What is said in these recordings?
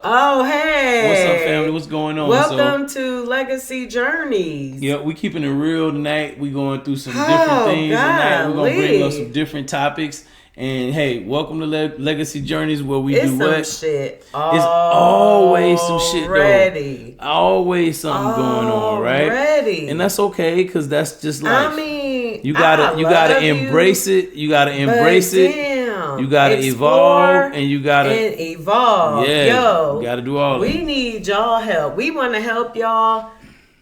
Oh, hey. What's up, family? What's going on? Welcome to Legacy Journeys. Yeah, we keeping it real tonight. We going through some different things tonight. We're going to bring up some different topics. And hey, welcome to Legacy Journeys, where we do what? It's some shit. It's always some shit, though. Always something going on, right? And that's okay, because that's just life. I mean, you gotta embrace it. You gotta embrace it. You gotta evolve, and you gotta evolve. Yeah, yo, you gotta do all. We need y'all help. We want to help y'all,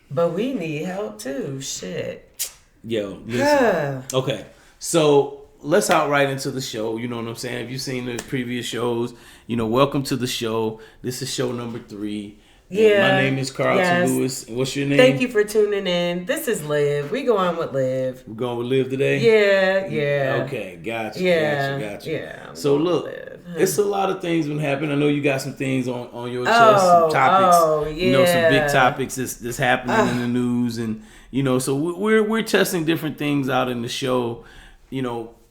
but we need help too. Shit. Yo, listen. Okay, so let's hop right into the show. You know what I'm saying? If you've seen the previous shows, welcome to the show. This is show number 3. Yeah. My name is Carlton Lewis. And what's your name? Thank you for tuning in. This is Liv. We going with Liv. We're going with Liv today? Yeah. Okay, gotcha. Yeah. So look, it's a lot of things been happening. I know you got some things on your chest, some topics. Some big topics that's happening in the news, and so we're testing different things out in the show.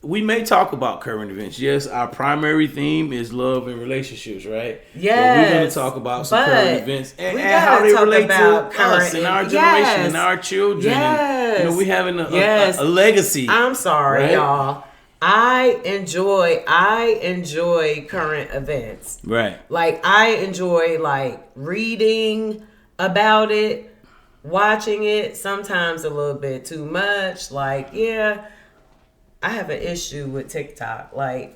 We may talk about current events. Yes, our primary theme is love and relationships, right? Yes. But we're going to talk about some current events and how they relate to us and our generation and our children. Yes. And, we having a legacy. I'm sorry, right? Y'all. I enjoy current events. Right. Like, I enjoy, reading about it, watching it, sometimes a little bit too much. I have an issue with TikTok. I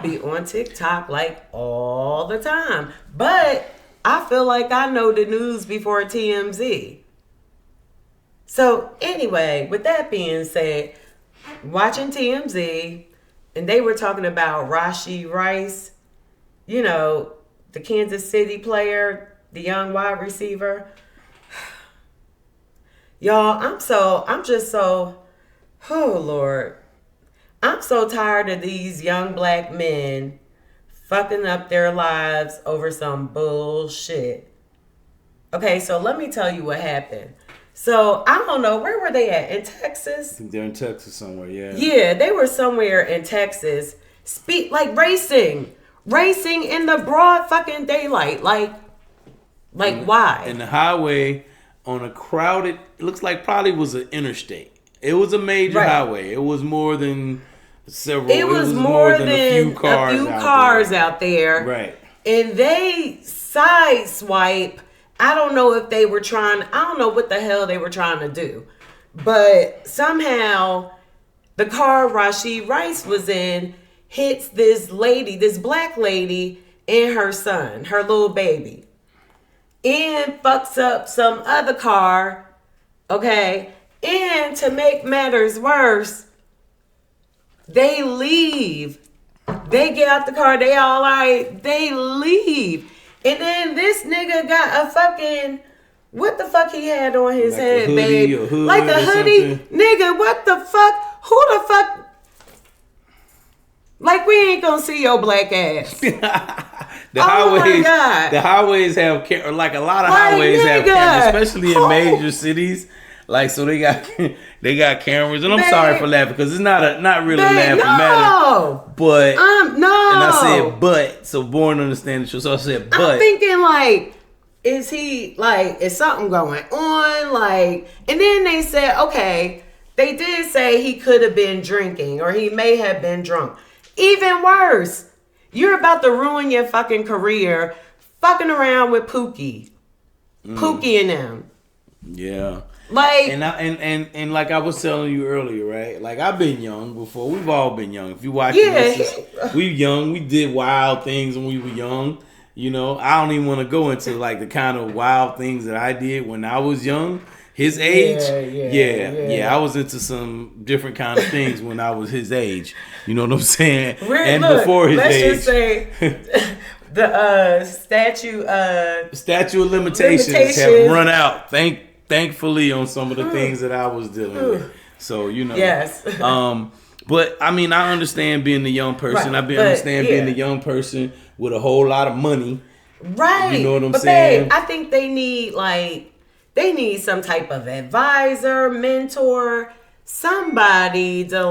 be on TikTok all the time. But I feel like I know the news before TMZ. So anyway, with that being said, watching TMZ, and they were talking about Rashee Rice, the Kansas City player, the young wide receiver. Y'all, I'm just so... Oh, Lord. I'm so tired of these young black men fucking up their lives over some bullshit. Okay, so let me tell you what happened. So, I don't know, where were they at? In Texas? I think they're in Texas somewhere, yeah. Yeah, they were somewhere in Texas. Racing. Racing in the broad fucking daylight. Why? And the highway on a crowded, it looks like probably was an interstate. It was a major highway. It was more than several. It was more than a few cars out there. Right. And they sideswipe. I don't know if they were trying. I don't know what the hell they were trying to do. But somehow the car Rashee Rice was in hits this lady, this black lady, and her son, her little baby. And fucks up some other car. Okay. And to make matters worse, they leave. They get out the car. They all right. They leave. And then this nigga got a fucking... What the fuck he had on his head, babe? Like a hoodie? Nigga, what the fuck? Who the fuck... we ain't gonna see your black ass. The highways have... a lot of highways have cameras, especially in major cities. So they got cameras, and I'm sorry for laughing because it's not really laughing matter. But no, and I said but, so born to understand the truth. So I said but. I'm thinking is something going on? And then they said they did say he could have been drinking or he may have been drunk. Even worse, you're about to ruin your fucking career, fucking around with Pookie and them. Yeah. And like I was telling you earlier, right? I've been young before. We've all been young. If you watch this, we young. We did wild things when we were young. I don't even want to go into the kind of wild things that I did when I was young. His age, I was into some different kind of things when I was his age. You know what I'm saying? Before his age. Let's just say the statute of limitations have run out. Thankfully, on some of the things that I was dealing with. So, Yes. But, I mean, I understand being the young person. Right. Understand being the young person with a whole lot of money. Right. You know what I'm saying? Babe, I think they need some type of advisor, mentor, somebody to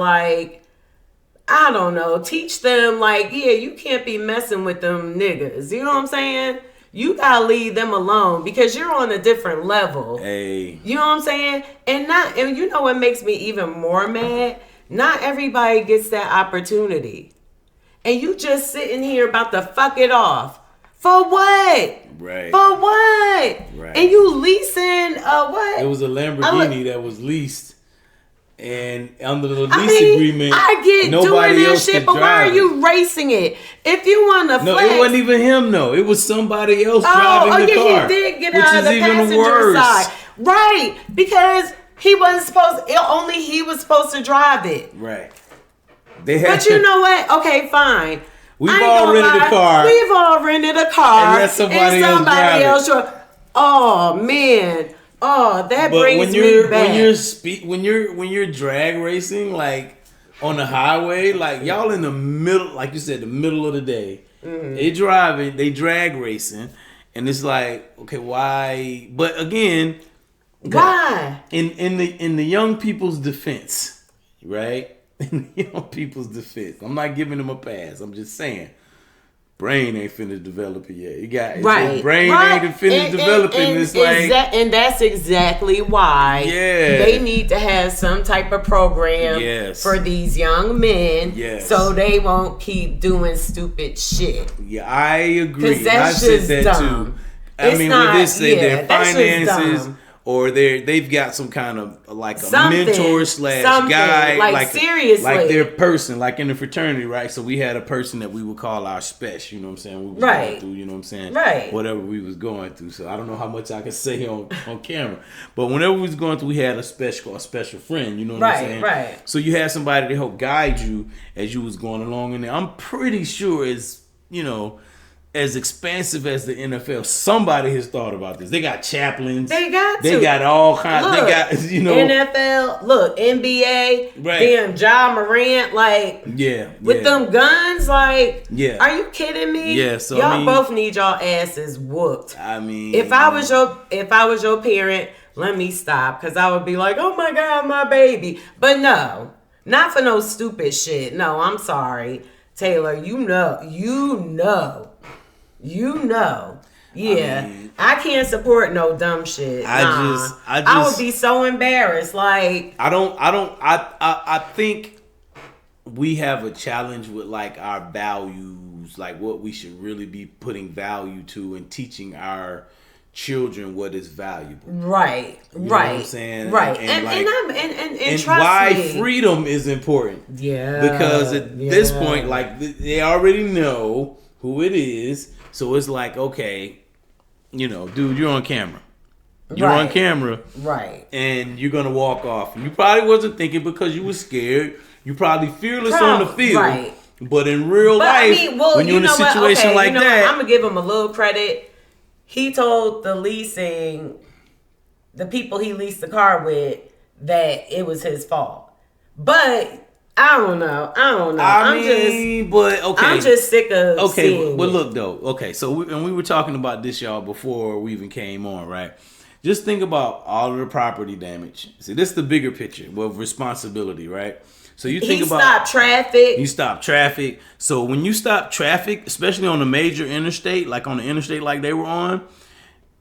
I don't know, teach them like, yeah, you can't be messing with them niggas. You know what I'm saying? You gotta leave them alone because you're on a different level. Hey. You know what I'm saying? And you know what makes me even more mad? Not everybody gets that opportunity. And you just sitting here about to fuck it off. For what? Right. For what? Right. And you leasing what? It was a Lamborghini that was leased. And under the lease agreement, I get nobody doing that else shit, could but why drive are you racing it? If you want to flex, no, it wasn't even him. No, it was somebody else driving the car. He did get out of the passenger side, right? Because he wasn't supposed. Only he was supposed to drive it, right? But you know what? Okay, fine. We've all rented a car. We've all rented a car, and somebody else drive. Oh man. Oh, that brings me back. When you're drag racing, like on the highway, like y'all in the middle, like you said, the middle of the day, they drag racing, and it's like, okay, why? But again, why? In the young people's defense, right? In the young people's defense, I'm not giving them a pass. I'm just saying. Brain ain't finished developing yet. You got brain ain't finished developing. It's like, and that's exactly why they need to have some type of program for these young men, so they won't keep doing stupid shit. Yeah, I agree. Because that's just dumb. I mean, when they say their finances. Or they've got some kind of like a mentor / guy, like seriously, like their person, like in the fraternity, right? So we had a person that we would call our special, you know what I'm saying? We was going through, you know what I'm saying? Right. Whatever we was going through. So I don't know how much I can say on camera, but whenever we was going through, we had a special friend, you know what I'm saying? Right. So you had somebody to help guide you as you was going along, and I'm pretty sure it's, you know, as expansive as the NFL, somebody has thought about this. They got chaplains. They got all kinds. Look, they got, you know, NFL. Look, NBA. Right. Damn, Ja Morant. Like, with them guns. Like, are you kidding me? Yeah. So y'all both need y'all asses whooped. I mean, if I was your parent, let me stop, because I would be like, oh my God, my baby. But no, not for no stupid shit. No, I'm sorry, Taylor. You know. Yeah, I mean, I can't support no dumb shit. I would be so embarrassed. Like, I think we have a challenge with like our values, like what we should really be putting value to and teaching our children what is valuable. Right. You know what I'm saying? Right. And trust why me. Freedom is important. Yeah. Because at this point, like, they already know who it is. So it's like, okay, you know, dude, you're on camera. You're on camera. Right. And you're going to walk off. And you probably wasn't thinking because you were scared. You probably fearless on the field. Right. But in real life, when you're in a situation like that. I'm going to give him a little credit. He told the people he leased the car with, that it was his fault. But I don't know. I'm just sick of seeing but look though. Okay, so we were talking about this, y'all, before we even came on, right? Just think about all of the property damage. See, this is the bigger picture of responsibility, right? So you think about stop traffic. You stop traffic. So when you stop traffic, especially on a major interstate, like on the interstate like they were on,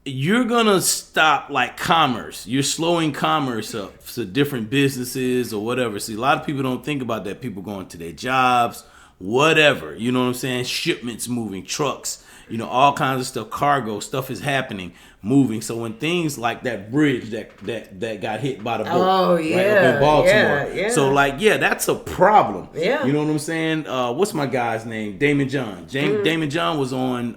you're gonna stop like commerce. You're slowing commerce up to different businesses or whatever. See, a lot of people don't think about that. People going to their jobs, whatever. You know what I'm saying? Shipments moving, trucks, you know, all kinds of stuff. Cargo stuff is happening, moving. So when things like that bridge that got hit by the boat, right, up in Baltimore. Yeah. So like, that's a problem. Yeah. You know what I'm saying? What's my guy's name? Damon John. Damon John was on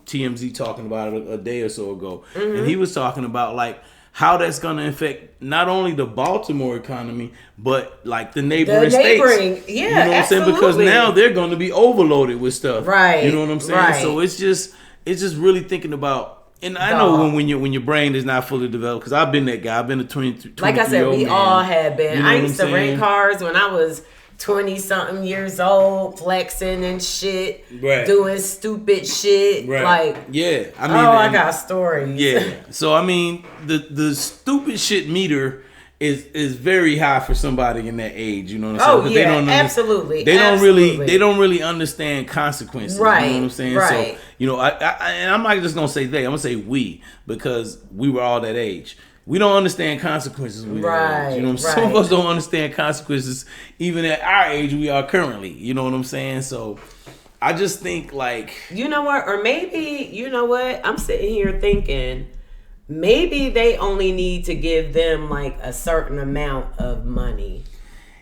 TMZ talking about it a day or so ago. And he was talking about like how that's going to affect not only the Baltimore economy, but like the neighboring states. Yeah, you know what I'm saying? Because now they're going to be overloaded with stuff. Right. You know what I'm saying? Right. So it's just really thinking about, and I know when your brain is not fully developed, because I've been that guy. I've been a 23-year-old Like I said, we all have been. You know I used to rent cars when I was 20-something years old, flexing and shit, doing stupid shit. Right. Like, I mean, I got stories. Yeah. So I mean, the stupid shit meter is very high for somebody in that age. You know what I'm saying? Oh yeah, absolutely. They don't really understand consequences. Right. You know what I'm saying? Right. So and I'm not just gonna say they. I'm gonna say we, because we were all that age. We don't understand consequences. Right. You know what I'm saying? Some of us don't understand consequences even at our age we are currently. You know what I'm saying? So I just think like, you know what, or maybe, you know what, I'm sitting here thinking maybe they only need to give them like a certain amount of money.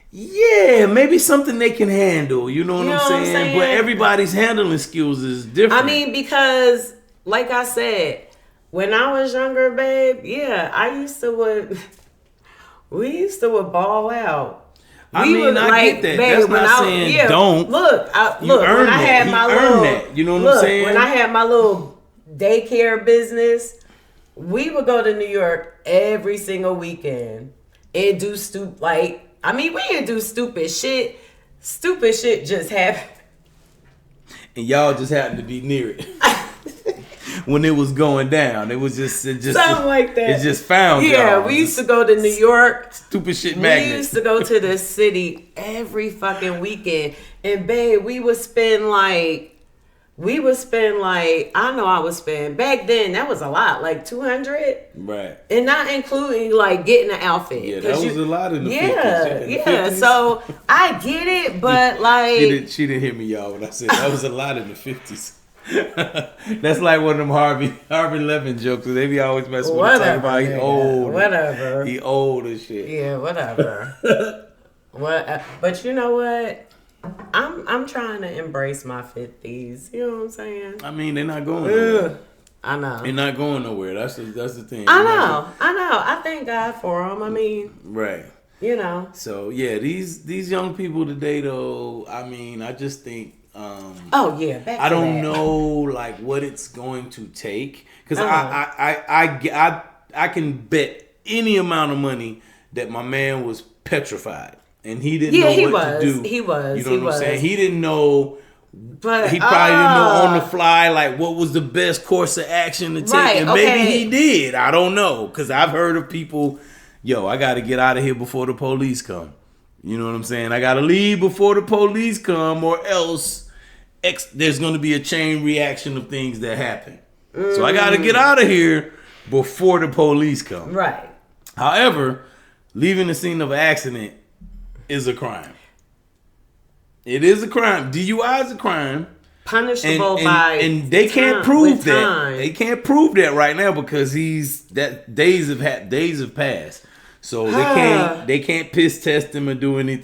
Yeah, maybe something they can handle. You know what I'm saying? But everybody's handling skills is different. I mean, because like I said, when I was younger, babe, yeah, we used to ball out. I get that. Babe, that's not saying don't. Look, when I had my little, you know what I'm saying? When I had my little daycare business, we would go to New York every single weekend and do we didn't do stupid shit. Stupid shit just happened. And y'all just happened to be near it. When it was going down, it just something like that. It just found yeah. y'all. We used to go to New York. Stupid shit magnet. We used to go to the city every fucking weekend, and babe, we would spend like I know I would spend back then. That was a lot, like $200, right? And not including like getting an outfit. Yeah, that was a lot in the 50s. Yeah. 50s. So I get it, but like she didn't hear me, y'all, when I said that was a lot in the 50s. That's like one of them Harvey Levin jokes. They be always messing with talking about he old. Whatever. He old and shit. Yeah, whatever. But you know what? I'm trying to embrace my 50s. You know what I'm saying? I mean, they're not going nowhere. I know. They're not going nowhere. That's the thing. I know. I thank God for them. I mean, right. You know. So yeah, these young people today, though. I mean, I just think. Oh yeah, I don't know like what it's going to take, because I can bet any amount of money that my man was petrified and he didn't know what to do. He was. You know what I'm saying? He didn't know. But he probably didn't know on the fly like what was the best course of action to take, and maybe he did. I don't know, because I've heard of people. Yo, I got to get out of here before the police come. You know what I'm saying? I got to leave before the police come, or else there's going to be a chain reaction of things that happen. So I got to get out of here before the police come. Right. However, leaving the scene of an accident is a crime. It is a crime. DUI is a crime. Punishable by and they can't prove that. They can't prove that right now because days have passed. So they can't piss test him or do any of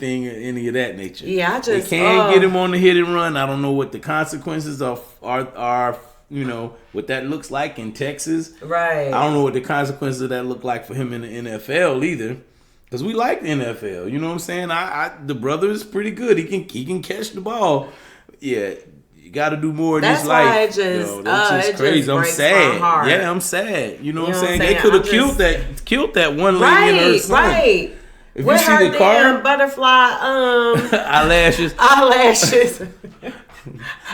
that nature. Yeah, they can't get him on the hit and run. I don't know what the consequences are. You know what that looks like in Texas. Right. I don't know what the consequences of that look like for him in the NFL either. Because we like the NFL. You know what I'm saying? The brother is pretty good. He can catch the ball. Yeah. You got to do more in this life. That's just crazy. I'm sad. Yeah, I'm sad. You know what I'm saying? They could have killed that one lady and her son. Right. If with you see her the car, butterfly eyelashes.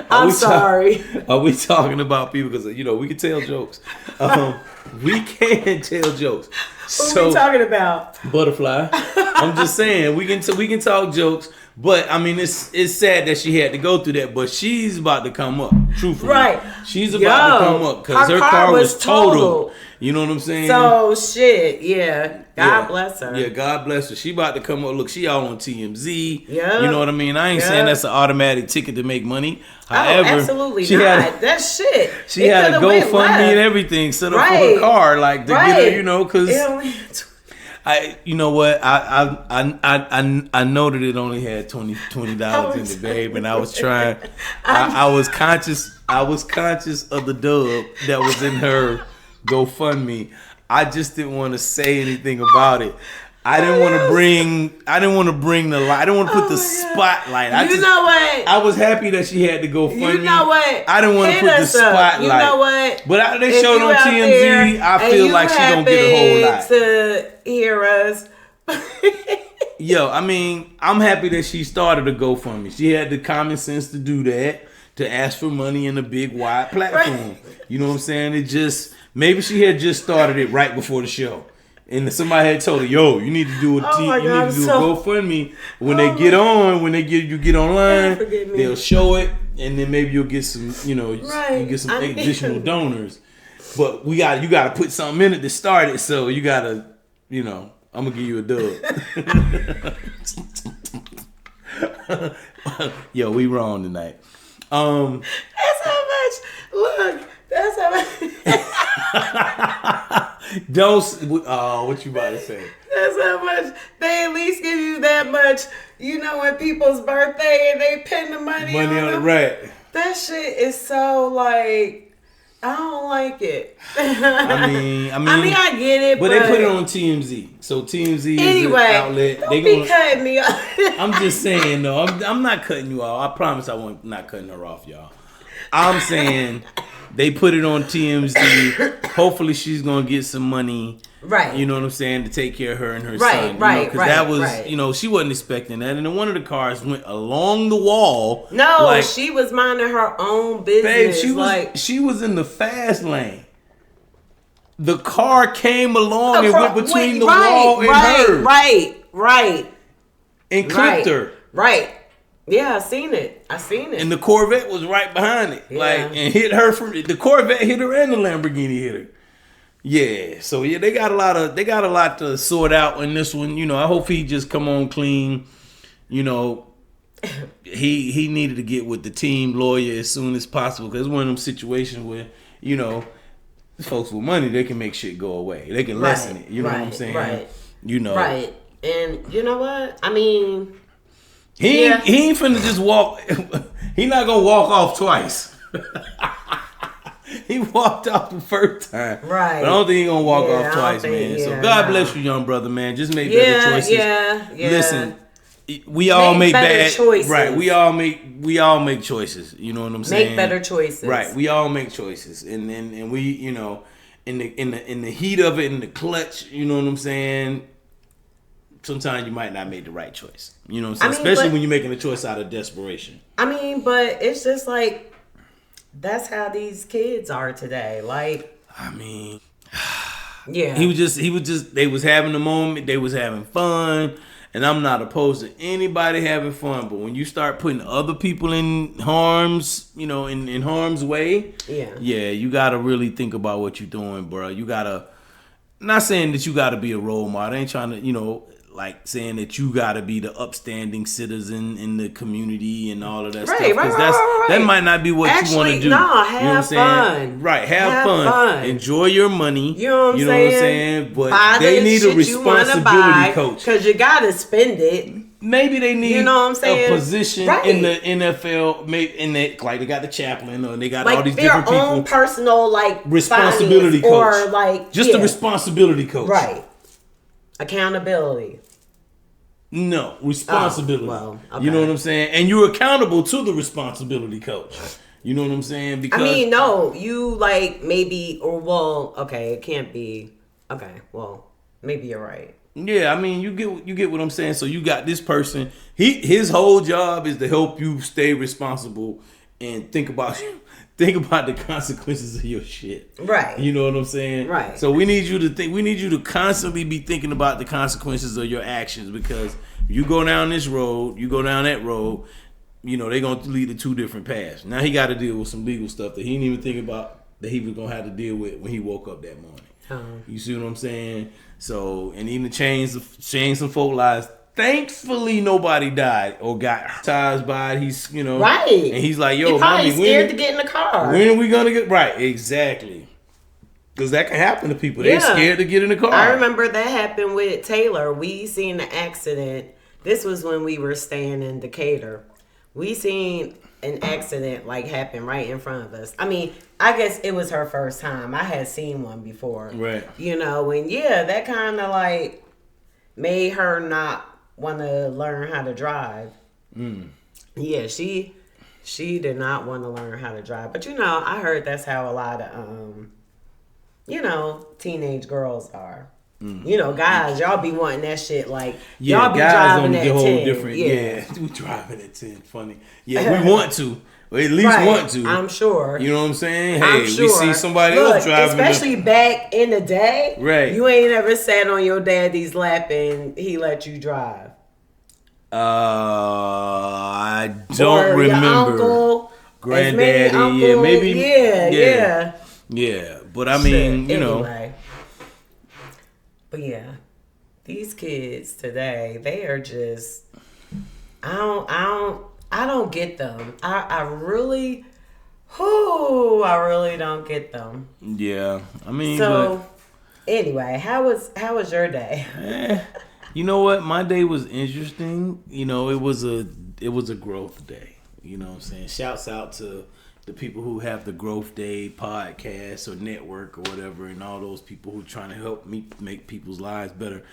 I'm sorry. Are we talking about people? Because we can tell jokes. We can tell jokes. What are we talking about? Butterfly. I'm just saying we can talk jokes. But I mean, it's sad that she had to go through that. But she's about to come up. Truthfully, right? She's about to come up because her car was totaled. You know what I'm saying? So shit, yeah. God bless her. Yeah, God bless her. She about to come up. Look, she all on TMZ. Yeah. You know what I mean? I ain't saying that's an automatic ticket to make money. However, absolutely not. That's shit. She had a GoFundMe and everything set up for her car, like to get her, because. You know what? I know that it only had $20 in the babe, and I was trying. I was conscious. I was conscious of the dub that was in her GoFundMe. I just didn't want to say anything about it. I didn't want to bring the light. I didn't want to put the spotlight. You know what? I was happy that she had to go fund me. You know what? I didn't want to put the spotlight. You know what? But they showed on TMZ. I feel like she gonna get a whole lot. To hear us. Yo, I mean, I'm happy that she started a GoFundMe. She had the common sense to do that, to ask for money in a big wide platform. Right. You know what I'm saying? Maybe she had just started it right before the show. And somebody had told her, "Yo, you need to do a GoFundMe when they get online, they'll show it, and then maybe you'll get some, you get some additional donors. But you got to put something in it to start it. So you got to, I'm gonna give you a dub. Yo, we wrong tonight. That's how much. Look, that's how much. What you about to say? That's how much they at least give you that much. When people's birthday and they pin the money on the right. That shit is so like. I don't like it. I mean, I get it, but they put it on TMZ. So TMZ is the outlet. Don't be cutting me off. I'm just saying, though. I'm not cutting you off. I promise I won't not cutting her off, y'all. I'm saying they put it on TMZ. Hopefully, she's gonna get some money. Right. You know what I'm saying? To take care of her and her son. Right. Because that was, she wasn't expecting that. And then one of the cars went along the wall. No, she was minding her own business. Babe, she was in the fast lane. The car came along and went between the wall and her. Right. And clipped her. Right. Yeah, I seen it. And the Corvette was right behind it. Yeah. And hit her the Corvette hit her and the Lamborghini hit her. Yeah, so they got a lot to sort out in this one. I hope he just come on clean. He needed to get with the team lawyer as soon as possible because it's one of them situations where folks with money, they can make shit go away. They can lessen it. You know what I'm saying? Right. Right. And you know what? I mean, he ain't finna just walk. He not gonna walk off twice. He walked off the first time. Right. But I don't think he's going to walk off twice, man. So God bless you, young brother, man. Just make better choices. Yeah. Listen, we all make bad choices. Right. We all make choices. You know what I'm saying? Make better choices. Right. We all make choices. And we, in the heat of it, in the clutch, you know what I'm saying? Sometimes you might not make the right choice. You know what I'm saying? Especially when you're making a choice out of desperation. I mean, but it's just like that's how these kids are today. Yeah. He was just they was having a moment, they was having fun, and I'm not opposed to anybody having fun, but when you start putting other people in harm's, in harm's way, you got to really think about what you're doing, bro. You got to not saying that you got to be a role model. I ain't trying to, like saying that you got to be the upstanding citizen in the community and all of that stuff. Because that might not be what you want to do. No, have fun. Right, have fun. Enjoy your money. You know what I'm saying? But they need a responsibility coach. Because you got to spend it. Maybe they need a position in the NFL, maybe like they got the chaplain or they got all these different people. Their own personal responsibility coach. Or just a responsibility coach. Right. Accountability. No, responsibility. You know what I'm saying? And you're accountable to the responsibility coach. You know what I'm saying? Because you maybe it can't be. Okay, well, maybe you're right. Yeah, I mean, you get what I'm saying. So you got this person. His whole job is to help you stay responsible and think about the consequences of your shit. Right. You know what I'm saying? Right. So we need you to think. We need you to constantly be thinking about the consequences of your actions, because you go down this road, you go down that road, they're going to lead to two different paths. Now he got to deal with some legal stuff that he didn't even think about that he was going to have to deal with when he woke up that morning. You see what I'm saying? So, and even change some folk lives. Thankfully, nobody died or got hypnotized by it. He's, right. And he's like, yo, mommy, scared to get in the car. When are we going to get right? Exactly. Because that can happen to people. They're scared to get in the car. I remember that happened with Taylor. We seen the accident. This was when we were staying in Decatur. We seen an accident happen right in front of us. I mean, I guess it was her first time. I had seen one before. Right. And that kind of made her not want to learn how to drive. Yeah, she did not want to learn how to drive. But I heard that's how a lot of teenage girls are. Guys, y'all be wanting that shit y'all be guys driving at 10. Different. Yeah, we driving at 10. Funny. Yeah, we want to. Or at least want to. I'm sure. You know what I'm saying? Hey, we see somebody else driving. Especially back in the day. Right. You ain't ever sat on your daddy's lap and he let you drive. I don't remember. Your uncle, granddaddy, uncle, yeah, maybe. Yeah. But I mean, you know. But yeah, these kids today, they are just. I don't get them. I really don't get them. Yeah, I mean. So, anyway, how was your day? You know what? My day was interesting. You know, it was a growth day. You know what I'm saying? Shouts out to the people who have the Growth Day podcast or network or whatever, and all those people who are trying to help me make people's lives better.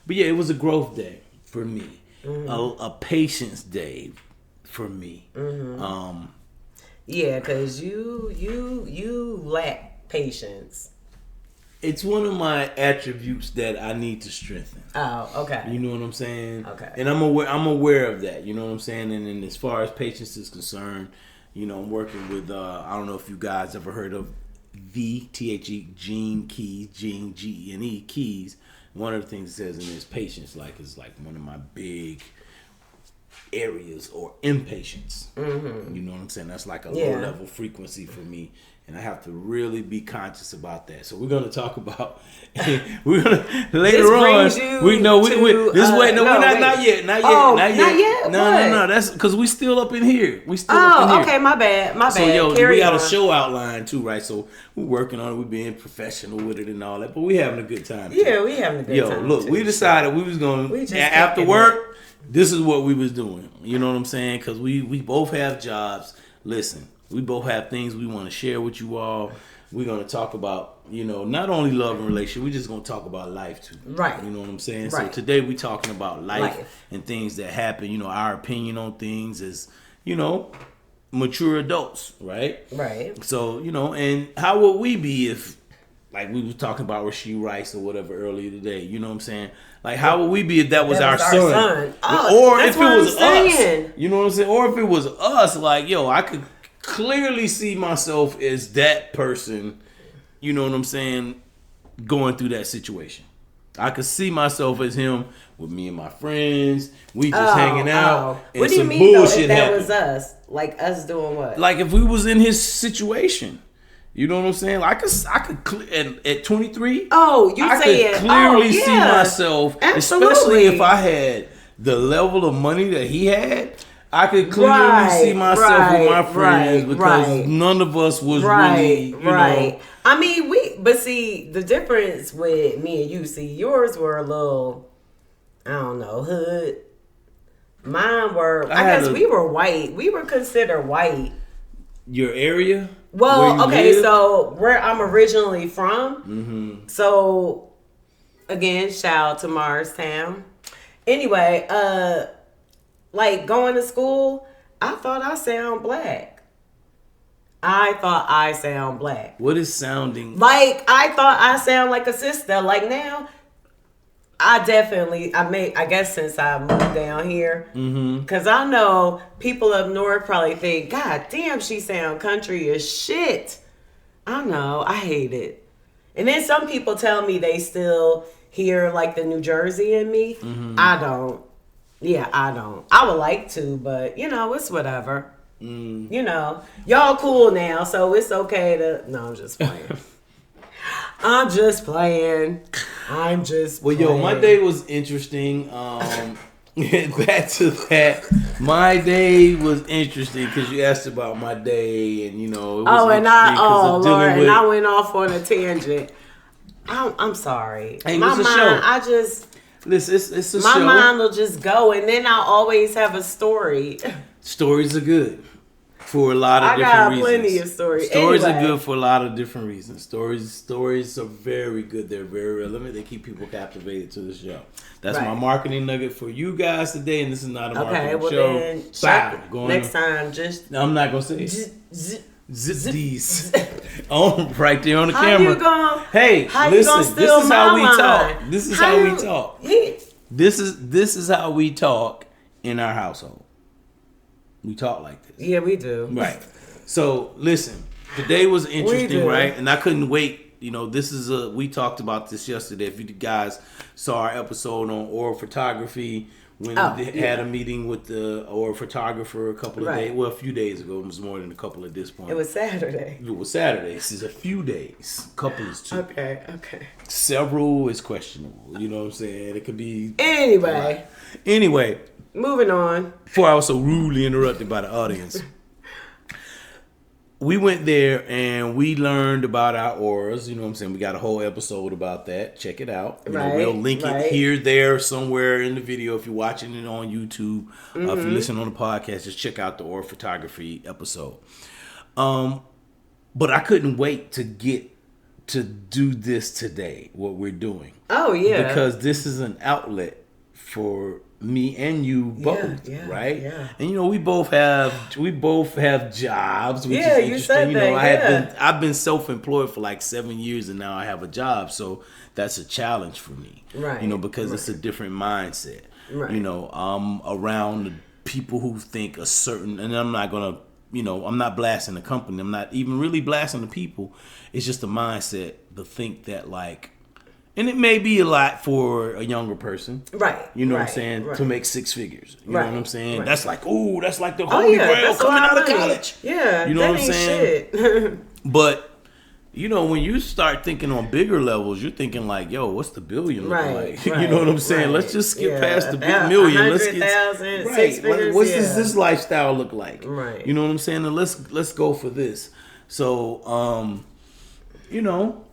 But yeah, it was a growth day for me. Mm-hmm. A patience day for me. Mm-hmm. Yeah, because you lack patience. It's one of my attributes that I need to strengthen. Oh, okay. You know what I'm saying? Okay. And I'm aware of that. You know what I'm saying? And then as far as patience is concerned, you know, I'm working with I don't know if you guys ever heard of THE Gene Keys, Gene GENE Keys. One of the things it says in this patience, is like one of my big areas, or impatience. Mm-hmm. You know what I'm saying? That's like a low level frequency for me. And I have to really be conscious about that. So we're gonna talk about we're gonna later on. We're not yet. No. That's because we still up in here. Okay, my bad. So we got a show outline too, right? So we're working on it. We're being professional with it and all that, but we having a good time. Yeah, we having a good time. Look, we decided we was gonna after work. This is what we was doing. You know what I'm saying? Because we both have jobs. Listen. We both have things we want to share with you all. We're going to talk about, you know, not only love and relationship, we're just going to talk about life too. Right. You know what I'm saying? Right. So today we're talking about life and things that happen, you know, our opinion on things as, you know, mature adults, right? Right. So, you know, and how would we be if, like we were talking about Rashee Rice or whatever earlier today, you know what I'm saying? Like, how would we be if that was our son? Or if it was us. You know what I'm saying? Or if it was us, like, yo, I could clearly see myself as that person, you know what I'm saying, going through that situation. I could see myself as him with me and my friends. We just hanging out. And what do you mean though, if that was us? Like us doing what? Like if we was in his situation. You know what I'm saying? Like I could at 23. Oh, you I saying could clearly see myself, especially if I had the level of money that he had. I could clearly see myself with my friends because none of us was really, you know. I mean, but see, the difference with me and you, see, yours were a little, I don't know, hood. Mine were, I guess we were white. We were considered white. Your area? Well, okay, so where I'm originally from. So, again, shout out to Morristown. Anyway, like going to school, I thought I sound black. What is sounding? Like I thought I sound like a sister. Like now, I guess since I moved down here, because I know people up north probably think, God damn, she sound country as shit. I know, I hate it. And then some people tell me they still hear like the New Jersey in me. I don't. Yeah, I don't. I would like to, but you know, it's whatever. You know, y'all cool now, so it's okay to. No, I'm just playing. I'm just playing. Well, yo, my day was interesting. Back to that, my day was interesting because you asked about my day, and you know, it was and I went off on a tangent. I'm sorry. Hey, my mind, show. Listen, it's a show. My mind will just go, and then I'll always have a story. Stories are good for a lot of different reasons. I got plenty of stories. Stories are good for a lot of different reasons. Stories are very good. They're very relevant. They keep people captivated to the show. That's my marketing nugget for you guys today, and this is not a marketing show. Then next time, I'm not gonna say it. Zip these on right there on the camera. Hey, listen. This is how we talk. This is how we talk. This is how we talk in our household. We talk like this. Yeah, we do. Right. So listen, today was interesting, right? And I couldn't wait. You know, this is we talked about this yesterday. If you guys saw our episode on oral photography, when we had a meeting with the oral photographer a couple of days, well, a few days ago. It was more than a couple at this point. It was Saturday. This is a few days. Couple is two. Okay. Several is questionable. You know what I'm saying? It could be. Anyway. Moving on. Before I was so rudely interrupted by the audience. We went there and we learned about our auras. You know what I'm saying? We got a whole episode about that. Check it out. You know, we'll link it here, there, somewhere in the video. If you're watching it on YouTube, if you listen on the podcast, just check out the aura photography episode. But I couldn't wait to get to do this today, what we're doing. Oh, yeah. Because this is an outlet for me and you both, right? Yeah. And you know, we both have jobs, which is interesting. You said that, I've been self-employed for like 7 years, and now I have a job, so that's a challenge for me, right? You know, because it's a different mindset, right? You know, I'm around the people who think a certain, and I'm not gonna, you know, I'm not blasting the company, I'm not even really blasting the people. It's just a mindset to think that like. And it may be a lot for a younger person. Right. You know what I'm saying? To make 6 figures. You know what I'm saying? Right. That's like, that's like the holy grail coming out of college. Yeah. You know what I'm saying? Shit. But, you know, when you start thinking on bigger levels, you're thinking like, yo, what's the billion look like? You know what I'm saying? Let's just skip past the big million. Let's get 6 figures. What does this lifestyle look like? Right. You know what I'm saying? And let's go for this. So, you know,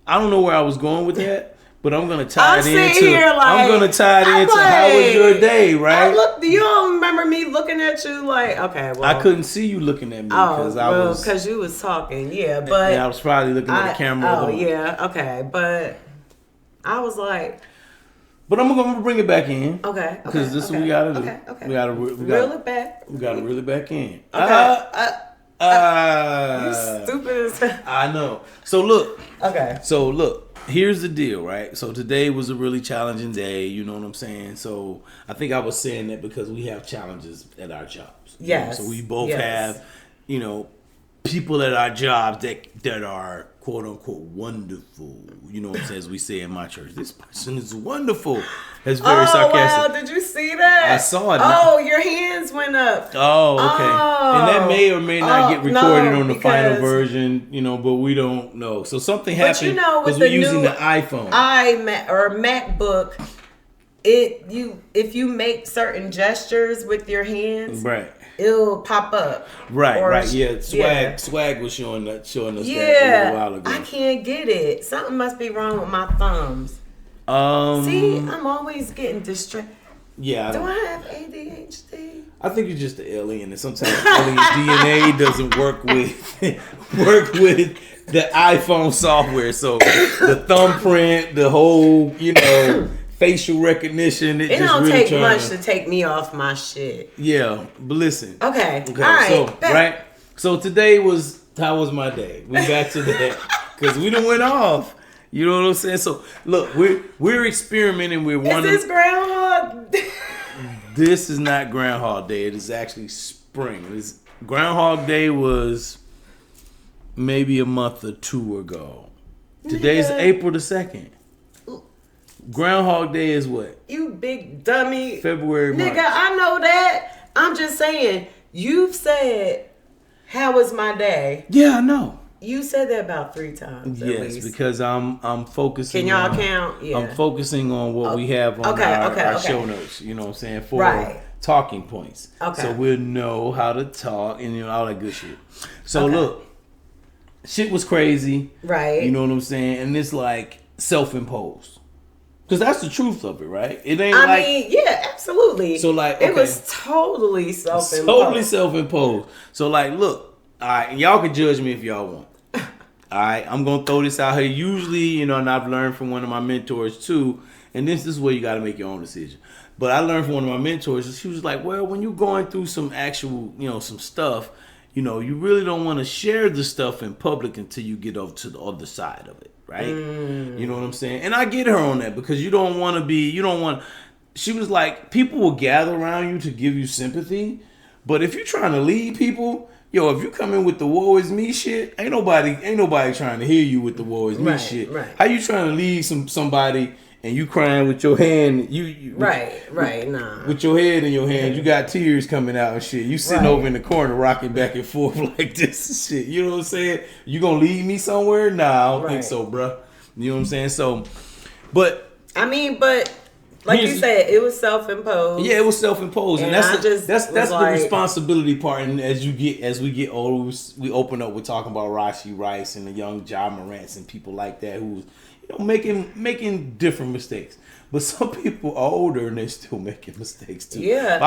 I don't know where I was going with that, but I'm gonna tie it into. I'm gonna tie it into how was your day, right? You don't remember me looking at you like, okay, well, I couldn't see you looking at me because you was talking, but I was probably looking at the camera. Okay, but I was like. But I'm gonna bring it back in, because this is what we gotta do. Okay. We gotta reel it back. We gotta reel it back in. You stupid as hell. I know. So look. Okay. So look, here's the deal, right? So today was a really challenging day, you know what I'm saying? So I think I was saying that because we have challenges at our jobs. Yes. You know? So we both have, you know, people at our jobs that are quote unquote wonderful. You know what I'm saying? As we say in my church, this person is wonderful. That's very sarcastic. Wow, did you see that? I saw it. Oh, your hands went up. Oh, okay. And that may or may not get recorded on the final version, you know, but we don't know. So something happened because we're using the iPhone. or MacBook, if you make certain gestures with your hands, right, it'll pop up. Right. Yeah, Swag was showing us that a little while ago. I can't get it. Something must be wrong with my thumbs. See, I'm always getting distracted. Yeah. Do I have ADHD? I think you're just an alien, and sometimes alien DNA doesn't work with the iPhone software. So the thumbprint, the whole, you know, facial recognition, it just don't really take much to take me off my shit. Yeah, but listen. Okay. All right. So today how was my day? We back to that because we done went off. You know what I'm saying? So look, we're experimenting with one. Is this Groundhog? This is not Groundhog Day. It is actually spring. Groundhog Day was maybe a month or 2 ago. Today's April the 2nd. Groundhog Day is what? You big dummy. February, March. Nigga, I know that. I'm just saying. You've said, "How was my day?" Yeah, I know. You said that about 3 times. Yes, because I'm focusing. Can y'all count? Yeah. I'm focusing on what we have on our show notes. You know what I'm saying? For talking points. Okay. So we'll know how to talk and all that good shit. So look, shit was crazy. Right. You know what I'm saying? And it's like self-imposed. Because that's the truth of it, right? It ain't I mean, yeah, absolutely. So like, it was totally self-imposed. Totally self-imposed. So like, look, all right, and y'all can judge me if y'all want. All right, I'm going to throw this out here. Usually, you know, and I've learned from one of my mentors too, and this is where you got to make your own decision. But I learned from one of my mentors, she was like, well, when you're going through some actual, you know, some stuff, you know, you really don't want to share the stuff in public until you get over to the other side of it, right? You know what I'm saying? And I get her on that because you don't want, she was like, people will gather around you to give you sympathy, But if you're trying to lead people, yo, if you come in with the woe is me shit, ain't nobody trying to hear you with the woe is me shit. Right. How you trying to lead somebody and you crying with your hand, nah. With your head in your hand, you got tears coming out and shit. You sitting over in the corner rocking back and forth like this and shit. You know what I'm saying? You gonna lead me somewhere? Nah, I don't think so, bruh. You know what I'm saying? So, but like you said, it was self-imposed. Yeah, it was self-imposed, and that's the responsibility part. And as we get older, we open up. We're talking about Rashee Rice and the young Ja Morants and people like that who, making different mistakes. But some people are older and they're still making mistakes too. Yeah,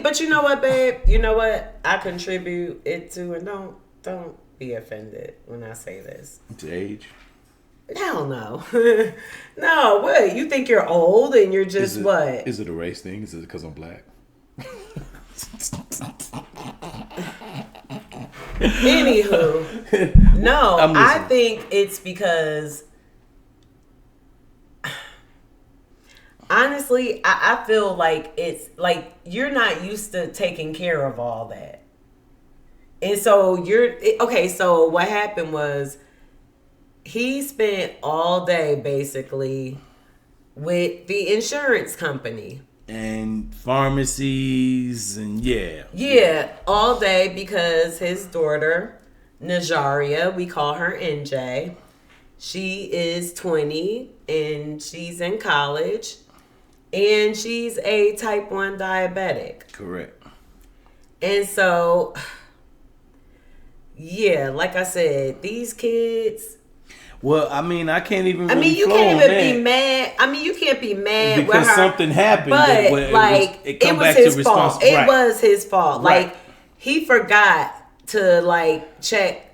but you know what, babe? You know what? I contribute it to, and don't be offended when I say this. To age. Hell no. No, what? You think you're old and you're just what? Is it a race thing? Is it because I'm black? Anywho. No, I think it's because honestly, I feel like it's like you're not used to taking care of all that. And so so what happened was he spent all day basically with the insurance company. And pharmacies and Yeah, all day because his daughter, Najaria, we call her NJ, she is 20 and she's in college and she's a type 1 diabetic. Correct. And so, yeah, like I said, these kids... Well, I mean, I can't even. You can't even be mad. You can't be mad because with her, something happened. But it was his fault. It was his fault. Right. Like he forgot to check.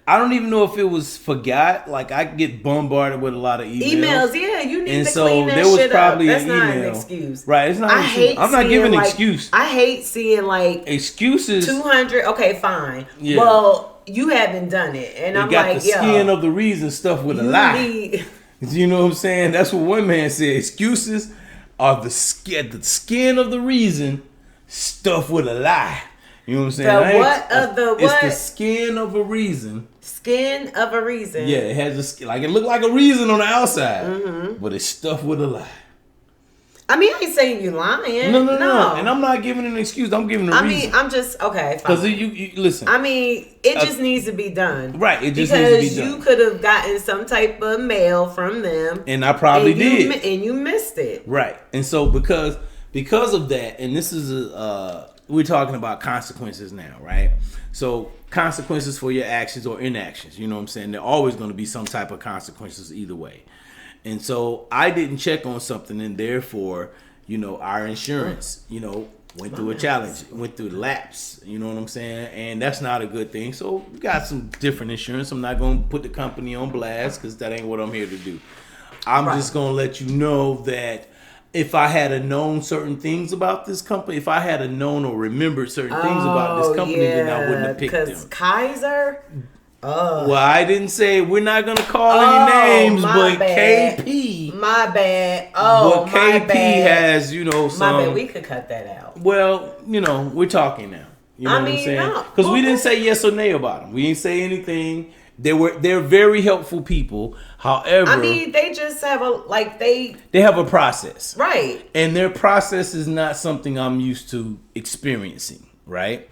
I don't even know if it was forgot. Like I get bombarded with a lot of emails. Yeah, you need and to so clean that there was shit probably up. That's an not email. an excuse, right? It's not. I'm not giving an excuse. I hate seeing excuses. 200. Okay, fine. Yeah. Well. You haven't done it, and I'm got the skin of the reason stuff with a lie. You know what I'm saying? That's what one man said. Excuses are the skin of the reason stuff with a lie. You know what I'm saying? It's the skin of a reason. Skin of a reason. Yeah, it has a skin. Like it look like a reason on the outside, but it's stuffed with a lie. I ain't saying you lying. No. And I'm not giving an excuse. I'm giving a reason. I'm just okay. Because you listen. It just needs to be done. Right. It just needs to be done. Because you could have gotten some type of mail from them, and I probably did, and you missed it. Right. And so because of that, and this is we're talking about consequences now, right? So consequences for your actions or inactions. You know what I'm saying? There are always going to be some type of consequences either way. And so I didn't check on something, and therefore, our insurance, went through a challenge, went through lapse. You know what I'm saying? And that's not a good thing. So we got some different insurance. I'm not going to put the company on blast because that ain't what I'm here to do. I'm just going to let you know that if I had known certain things about this company, if I had known or remembered certain things about this company, then I wouldn't have picked them. Because Kaiser... Well, I didn't say we're not gonna call any names, but bad. KP. My bad. But KP has, some. My bad. We could cut that out. Well, we're talking now. You know what I'm saying? Because we didn't say yes or nay about them. We didn't say anything. They're very helpful people. However, they just have they have a process, right? And their process is not something I'm used to experiencing. Right?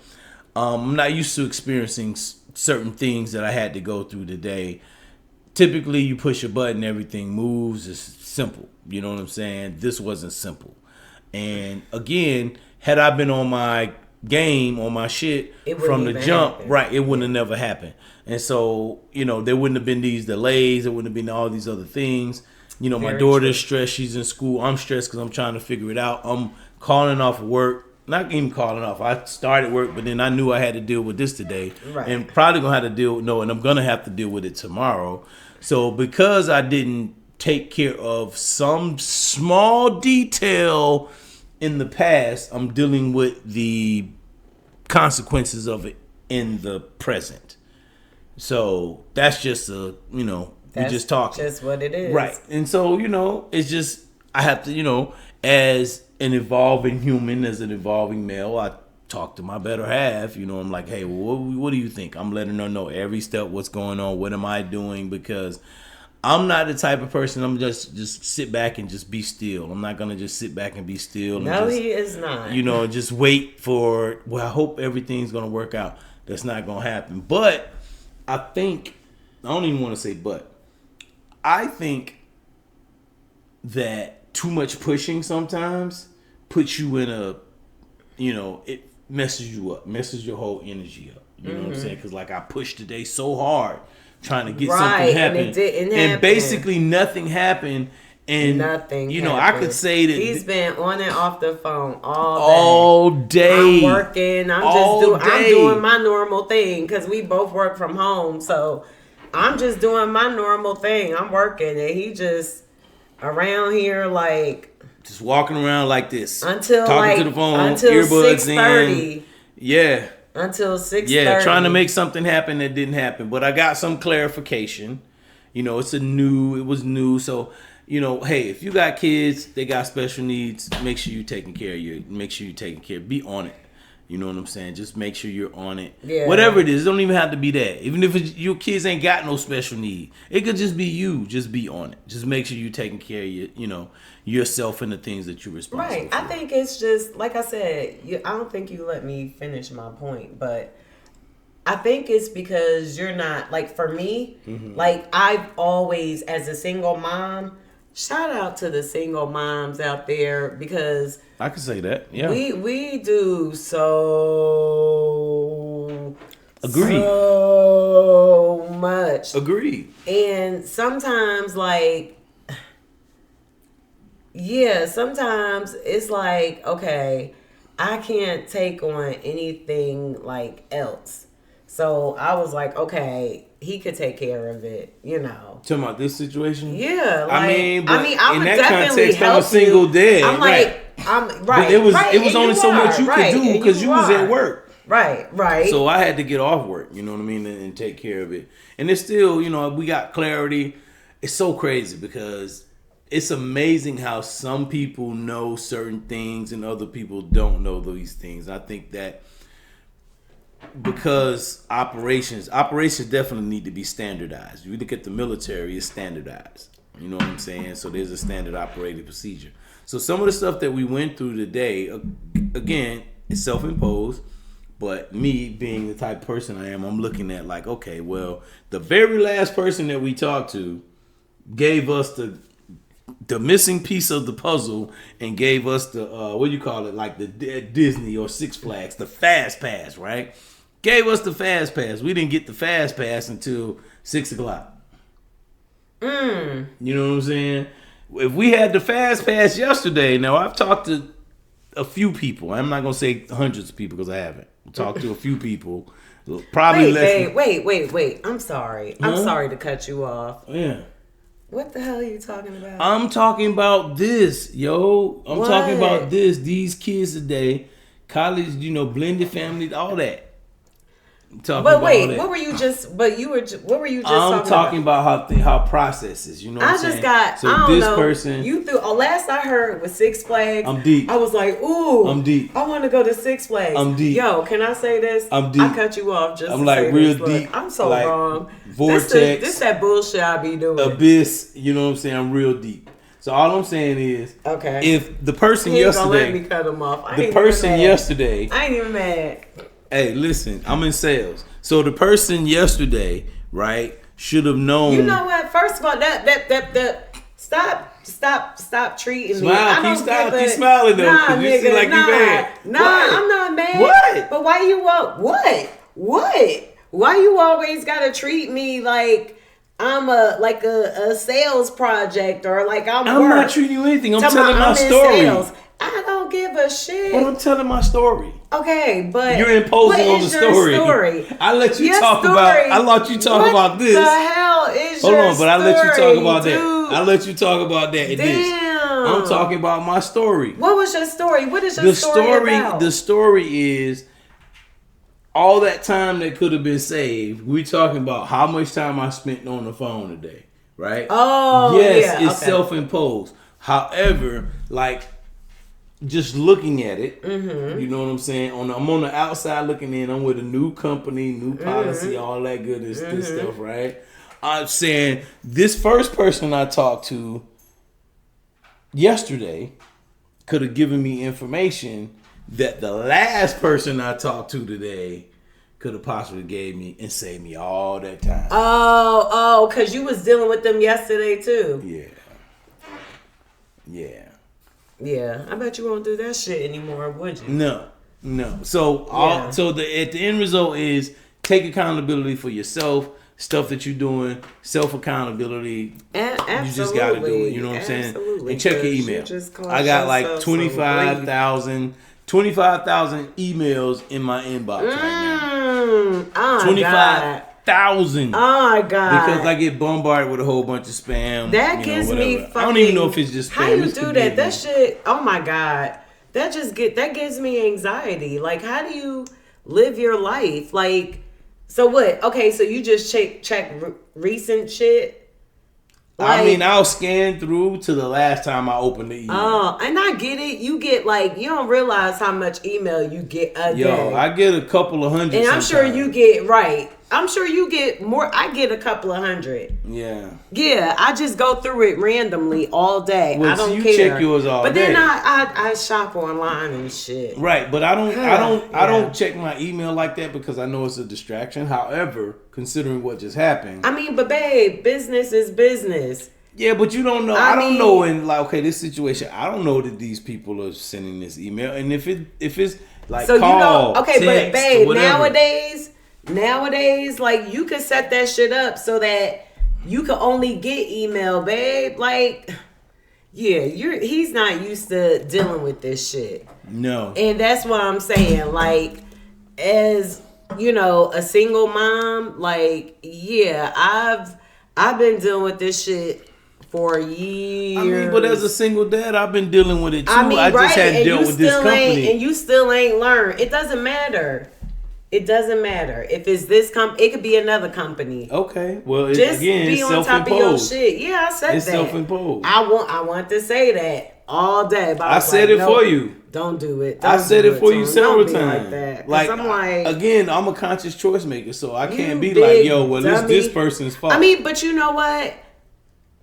I'm not used to experiencing certain things that I had to go through today. Typically, you push a button, everything moves. It's simple. You know what I'm saying? This wasn't simple. And again, had I been on my game, on my shit from the jump, it wouldn't have never happened. And so, there wouldn't have been these delays. There wouldn't have been all these other things. My daughter's stressed. She's in school. I'm stressed because I'm trying to figure it out. I'm calling off work. Not even calling off. I started work, but then I knew I had to deal with this today. Right. And probably going to have to deal with, and I'm going to have to deal with it tomorrow. So because I didn't take care of some small detail in the past, I'm dealing with the consequences of it in the present. So that's just we're just talking. Just what it is. Right. And so, it's just, I have to, as an evolving human, as an evolving male, I talk to my better half. You know, I'm like, hey, well, what do you think? I'm letting her know every step what's going on. What am I doing? Because I'm not the type of person. I'm just sit back and just be still. I'm not gonna just sit back and be still. No, he is not. You know, just wait for. Well, I hope everything's gonna work out. That's not gonna happen. But I think I don't even want to say but. I think that too much pushing sometimes puts you in a, it messes you up, messes your whole energy up. You know what I'm saying? Because like I pushed today so hard trying to get something happen, and it didn't happen. And basically nothing happened. And nothing. I could say that he's been on and off the phone all day. I'm working. I'm doing my normal thing because we both work from home. So I'm just doing my normal thing. I'm working, and he just around here like just walking around like this until talking to the phone, until earbuds 6:30. Yeah. Until 6:30. Yeah, trying to make something happen that didn't happen. But I got some clarification. It was new. So, hey, if you got kids, they got special needs, make sure you're taking care. Be on it. You know what I'm saying? Just make sure you're on it. Yeah. Whatever it is, it don't even have to be that. Even if your kids ain't got no special need, it could just be you. Just be on it. Just make sure you're taking care of yourself and the things that you're responsible for. I think it's just, like I said, I don't think you let me finish my point, but I think it's because you're not, like for me, like I've always, as a single mom, shout out to the single moms out there because I can say that. Yeah. We do so Agreed. So much. Agreed. And sometimes sometimes it's like, okay, I can't take on anything like else. So I was like, okay, he could take care of it, Talking about this situation? Yeah. I mean, I in would that definitely context, I'm a single dad. I'm like, I'm right. But it was and only so much you could do because you was at work. Right. So I had to get off work, you know what I mean, and take care of it. And it's still, we got clarity. It's so crazy because it's amazing how some people know certain things and other people don't know these things. I think that because operations definitely need to be standardized. You look at the military, it's standardized. You know what I'm saying? So there's a standard operating procedure. So some of the stuff that we went through today, again, it's self-imposed. But me being the type of person I am, I'm looking at like, okay, well, the very last person that we talked to gave us the missing piece of the puzzle and gave us the, like the Disney or Six Flags, the fast pass, right? Gave us the fast pass. We didn't get the fast pass until 6 o'clock. You know what I'm saying? If we had the fast pass yesterday, now I've talked to a few people. I'm not going to say hundreds of people because I haven't. Talked to a few people. Probably wait. I'm sorry. I'm sorry to cut you off. Yeah. What the hell are you talking about? I'm talking about this, yo. I'm talking about this. These kids today, college, blended families, all that. What were you just I'm talking about how processes, what I'm saying? Person, you threw, last I heard was Six Flags. I'm deep. I was like, ooh. I'm deep. I want to go to Six Flags. I'm deep. Yo, can I say this? I'm deep. I cut you off just I'm to like say real this, deep. I'm so wrong. Vortex. This that bullshit I be doing. Abyss, you know what I'm saying? I'm real deep. So all I'm saying is, okay, if the person he ain't yesterday, gonna let me cut him off. the person yesterday, I ain't even mad. Hey, listen, I'm in sales. So the person yesterday, right, should have known. You know what? First of all, that stop treating me. Keep smiling though. Nah, you nigga, seem like you mad. Nah, I'm not mad. What? But why you what? Why you always gotta treat me like I'm a sales project or like I'm not treating you anything. I'm telling my story. Sales. I don't give a shit. But I'm telling my story. Okay, but you're imposing on the story. I let you talk about. I let you talk about this. What the hell is Hold your on, but I let you talk about that. I let you talk about that. Damn. This. I'm talking about my story. What was your story? What is your story about? The story is all that time that could have been saved. We talking about how much time I spent on the phone today, right? Oh, yes, yeah. It's self-imposed. However, like just looking at it. Mm-hmm. You know what I'm saying? I'm on the outside looking in. I'm with a new company, new policy, all that goodness, this stuff, right? I'm saying this first person I talked to yesterday could have given me information that the last person I talked to today could have possibly gave me and saved me all that time. Oh, because you was dealing with them yesterday too. Yeah, I bet you won't do that shit anymore, would you? No. So at the end result is take accountability for yourself, stuff that you're doing, self accountability. Absolutely. You just got to do it. You know what I'm saying? And check your email. I got like 25,000 emails in my inbox right now. Oh 25,000. Oh my God. Because I get bombarded with a whole bunch of spam. That gives me fucking... I don't even know if it's just spam. How you do that? That shit, oh my God. That gives me anxiety. Like, how do you live your life? Like, so what? Okay, so you just check recent shit? Like, I mean, I'll scan through to the last time I opened the email. Oh, and I get it. You get like, you don't realize how much email you get a day. I get a couple of hundred. And I'm sure you get, right. I'm sure you get more. I get a couple of hundred. Yeah. Yeah, I just go through it randomly all day. Well, I don't so you care. check yours all day. But then I shop online and shit. Right, but I don't check my email like that because I know it's a distraction. However, considering what just happened. I mean, but babe, business is business. Yeah, but you don't know. I don't know in like this situation. I don't know that these people are sending this email, and if it's like so call, okay, text, but babe, nowadays, like you can set that shit up so that you can only get email, babe. Like, yeah, he's not used to dealing with this shit. No, and that's what I'm saying. Like, as you know, a single mom, like, yeah, I've been dealing with this shit for years. I mean, but as a single dad, I've been dealing with it too. I mean, I just hadn't dealt with this company. And you still ain't learned. It doesn't matter. It doesn't matter. If it's this company, it could be another company. Okay. Well, just again, be on top of your shit. Yeah, I said it's that. Self-imposed. I want to say that all day. But I said it for you. Don't do it. I said it for you several times. Like that. Like, I'm like, again, I'm a conscious choice maker, so I can't be like, yo, well, it's this person's fault. I mean, but you know what?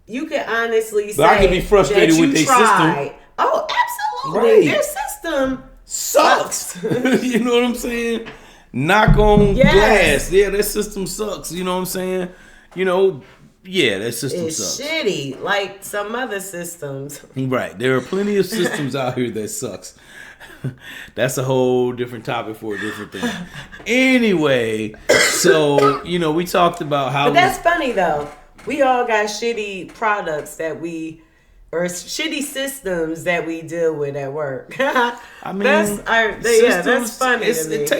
You can honestly say I can be frustrated with their system. Oh, absolutely. Right. Their system sucks. You know what I'm saying? Knock on glass. Yeah, that system sucks. You know what I'm saying? You know, yeah, that system sucks. It's shitty, like some other systems. Right. There are plenty of systems out here that sucks. That's a whole different topic for a different thing. Anyway, so, you know, we talked about how... But that's funny, though. We all got shitty products or shitty systems that we deal with at work. I mean, that's funny.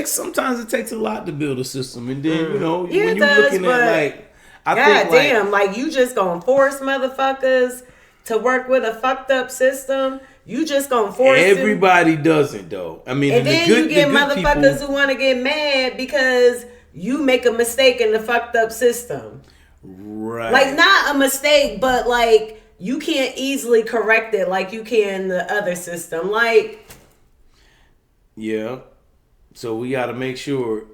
Sometimes it takes a lot to build a system, and then you know when you're looking at like you just gonna force motherfuckers to work with a fucked up system. You just gonna force everybody doesn't though. I mean, and then you get motherfuckers who want to get mad because you make a mistake in the fucked up system. Right. Like, not a mistake, but like you can't easily correct it like you can the other system. Like, yeah. So we got to make sure.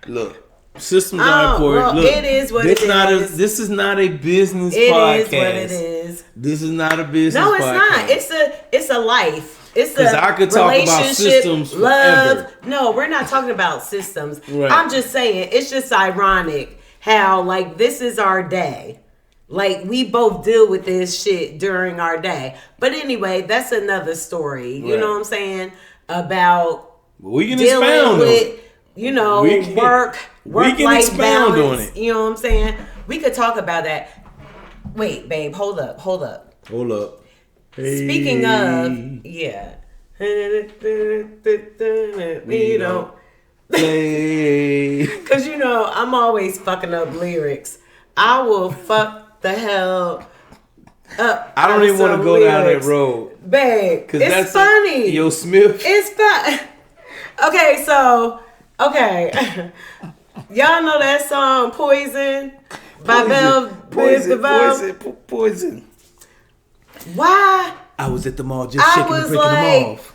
Look, systems are important. Well, look, it is what it is. This is not a business podcast. It is what it is. This is not a business podcast. No, it's not. It's a life. It's a I could talk about systems love. forever. No, we're not talking about systems. Right. I'm just saying, it's just ironic how, like, this is our day. Like, we both deal with this shit during our day. But anyway, that's another story. You know what I'm saying? About we can dealing expound with, you know, work-life balance. On it. You know what I'm saying? We could talk about that. Wait, babe, hold up. Hey. Speaking of, yeah. We don't. Because, you know, I'm always fucking up lyrics. I will fuck the hell up. I don't even want to go down that road. Babe, it's funny. Yo, Smith. It's fun. Okay. Y'all know that song, Poison? By Bell. Poison. Why I was at the mall just shaking and breaking them off.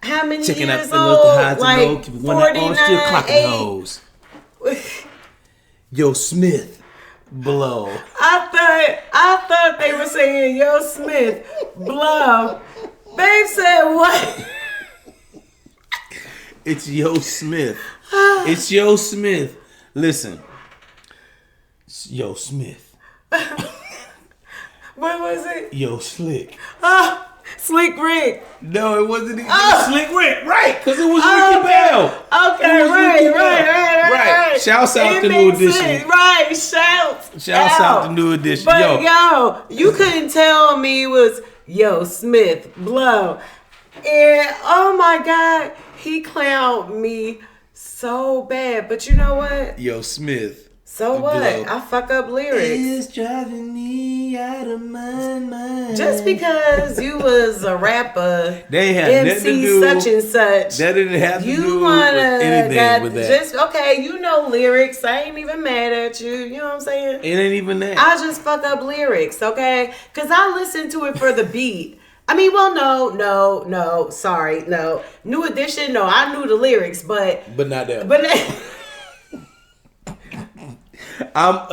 How many checking years out old? The highs like and lows, 49, still clocking hoes. Yo, Smith, blow. I thought they were saying Yo Smith, blow. Babe said what? It's Yo Smith. It's Yo Smith. Listen, it's Yo Smith. What was it? Yo Slick. Slick Rick. No, it wasn't even Slick Rick. Right, because it was Ricky Bell. Okay, right. Shouts out to New Edition. Sense. Right, shouts out to New Edition. But yo, you couldn't tell me it was Yo Smith, blow. And oh my God, he clowned me so bad. But you know what? Yo Smith. So what? Blow. I fuck up lyrics. It's driving me out of my mind. Just because you was a rapper, they had MC such and such. That didn't have to do with anything with that. Just okay, you know lyrics. I ain't even mad at you. You know what I'm saying? It ain't even that. I just fuck up lyrics, okay? Because I listen to it for the beat. I mean, well, no, sorry, no. New Edition, no, I knew the lyrics, but not that. But listen. I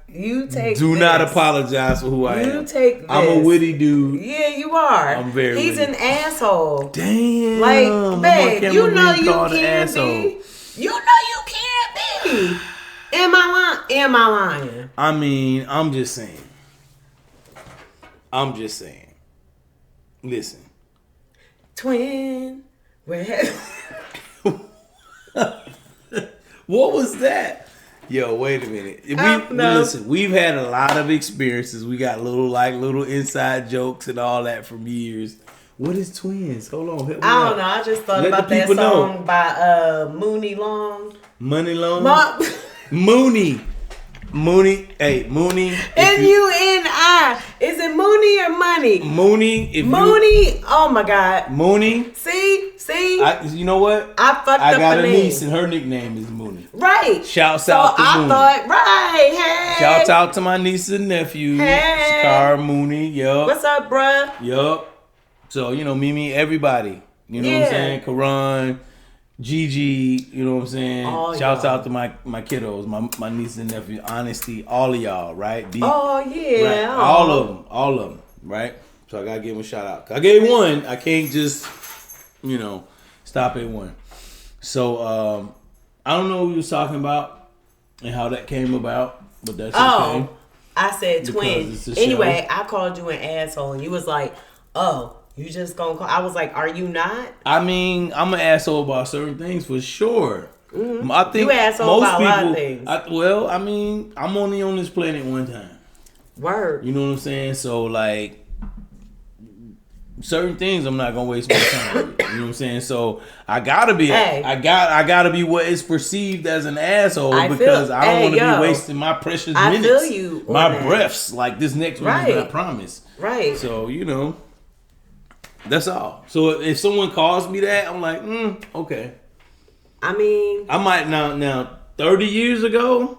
you take do this. Not apologize for who I am. You take this. I'm a witty dude. Yeah, you are. I'm very He's witty. an asshole. Damn. Like, babe, you know you can't asshole. be. You know you can't be. Am I lying? I mean, I'm just saying. Listen. Twin. What was that? Yo, wait a minute. Listen, we've had a lot of experiences. We got little inside jokes and all that from years. What is twins? Hold on. I don't know. I just thought about that song by Mooney Long. Money Long? Mooney. Hey, Mooney. M-U-N-I. Is it Mooney or Money? Mooney. Oh my God. Mooney. See? You know what? I fucked up the name. I got a niece and her nickname is Mooney. Right. Shouts out to Mooney. Hey. Shouts out to my niece and nephew. Hey. Shakar, Mooney. Yup. What's up, bruh? Yup. So, Mimi, everybody. You know what I'm saying? Karan, Gigi, you know what I'm saying? Shouts out to my kiddos, my niece and nephew, Honesty, all of y'all, right? Oh, yeah. Right. All of them, right? So I gotta give them a shout out. I gave one. I can't just, stop at one. So I don't know what we was talking about and how that came about, but that's okay. I said twin. Anyway, I called you an asshole, and you was like, "Oh, you just gonna call?" I was like, "Are you not?" I mean, I'm an asshole about certain things for sure. Mm-hmm. I think you asshole about a lot of things. I'm only on this planet one time. Word. You know what I'm saying? So like, certain things I'm not gonna waste my time with. You know what I'm saying? So I gotta be I gotta be what is perceived as an asshole because I don't want to be wasting my precious minutes. I feel you. My breaths. Like this next one is not promised. Right. So that's all. So if someone calls me that, I'm like, okay. I mean, I might now 30 years ago,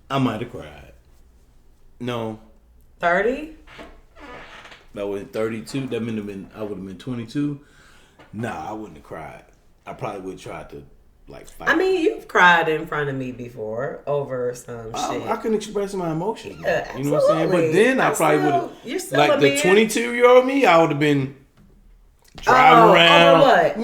I might have cried. No. 30? That was 32. That meant I would have been 22. Nah, I wouldn't have cried. I probably would have tried to fight. I mean, you've cried in front of me before over some shit. I can express my emotions. Yeah, you know what I'm saying? But then I probably would have, like the 22-year-old me, I would have been driving around. What?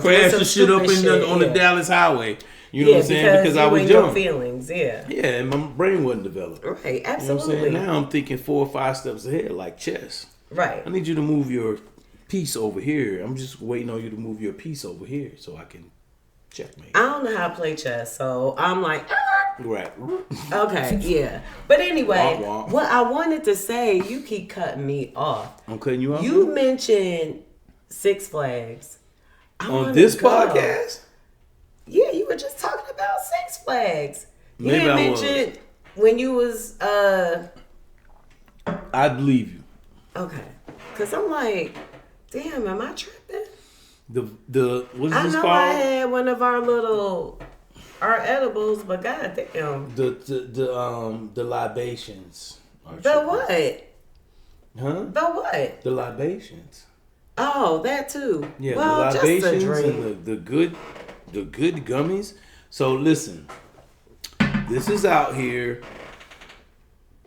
Crashing shit up on the Dallas highway. You know what I'm saying? Because I was young. Feelings, yeah. Yeah, and my brain wasn't developed. Right, absolutely. You know what I'm saying? Now I'm thinking 4 or 5 steps ahead, like chess. Right. I need you to move your piece over here. I'm just waiting on you to move your piece over here so I can checkmate. I don't know how to play chess, so I'm like, right. Okay, yeah. But anyway, wah, wah. What I wanted to say, you keep cutting me off. I'm cutting you off? You mentioned Six Flags. On this podcast? Yeah, you were just talking about Six Flags. You Maybe didn't I mention was. When you was I believe you. Okay. Cause I'm like, damn, am I tripping? The what is I this know called? I had one of our little are edibles, but goddamn. The libations. The what? Huh? The what? The libations. Oh, that too. Yeah, well, the libations just a drink. and the good gummies. So listen, this is out here.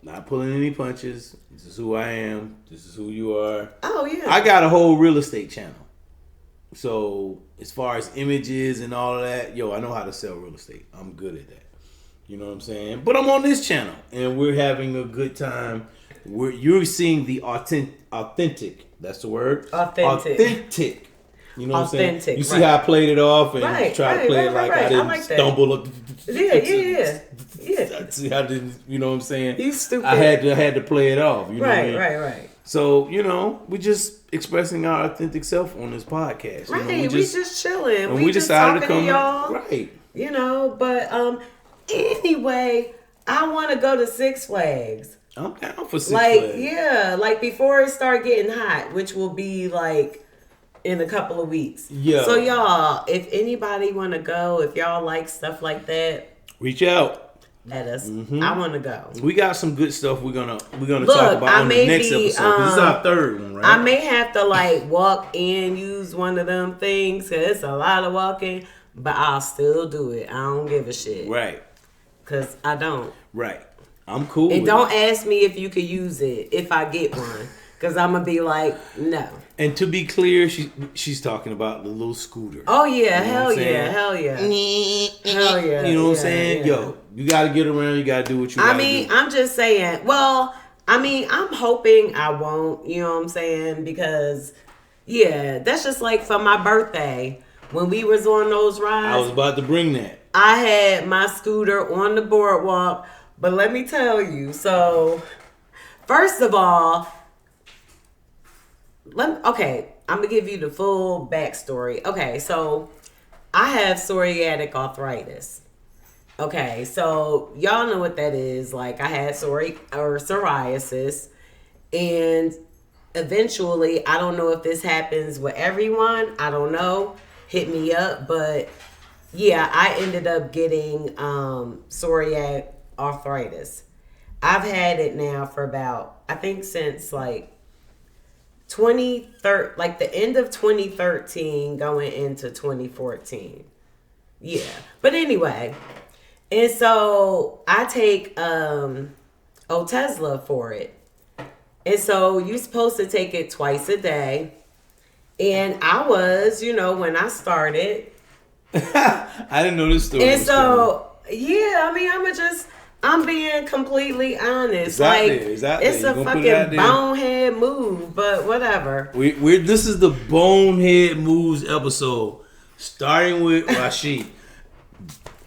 Not pulling any punches. This is who I am. This is who you are. Oh yeah. I got a whole real estate channel. So as far as images and all of that, I know how to sell real estate. I'm good at that. You know what I'm saying? But I'm on this channel and we're having a good time. You're seeing the authentic. That's the word. Authentic. You know what I'm saying? You see how I played it off and try to play it like I didn't stumble up. Yeah. See, I didn't. You know what I'm saying? You stupid. I had to play it off. You know what I mean? Right. So we're just expressing our authentic self on this podcast. Right. We just chilling. And we just decided to come. Y'all. Right. But anyway, I want to go to Six Flags. I'm down for Six Flags. Yeah, before it start getting hot, which will be in a couple of weeks. Yeah. So y'all, if anybody want to go, if y'all like stuff like that, reach out. Let us. Mm-hmm. I want to go. We got some good stuff we're gonna talk about on the next episode. This is our third one, right? I may have to walk in, use one of them things, cause it's a lot of walking, but I'll still do it. I don't give a shit. Right. Cause I don't. Right. I'm cool. And don't ask me if you could use it if I get one. Cause I'm gonna be like, no. And to be clear, she's talking about the little scooter. Oh yeah, hell yeah. Hell yeah. You know what I'm saying? Yeah. Yo, you gotta get around, you gotta do what you gotta do. I'm just saying, I'm hoping I won't, you know what I'm saying? Because that's just for my birthday. When we was on those rides. I was about to bring that. I had my scooter on the boardwalk, but let me tell you, so first of all, I'm gonna give you the full backstory. Okay, so I have psoriatic arthritis. Okay, so y'all know what that is. I had psoriasis, and eventually, I don't know if this happens with everyone. I don't know. Hit me up, but I ended up getting psoriatic arthritis. I've had it now for about, I think since 2013, the end of 2013 going into 2014. Yeah. But anyway, and so I take Otezla for it. And so you're supposed to take it twice a day. And I was, when I started. I didn't know this story. And so, I'm being completely honest. It's a fucking bonehead move, but whatever. This is the Bonehead Moves episode, starting with Rashee.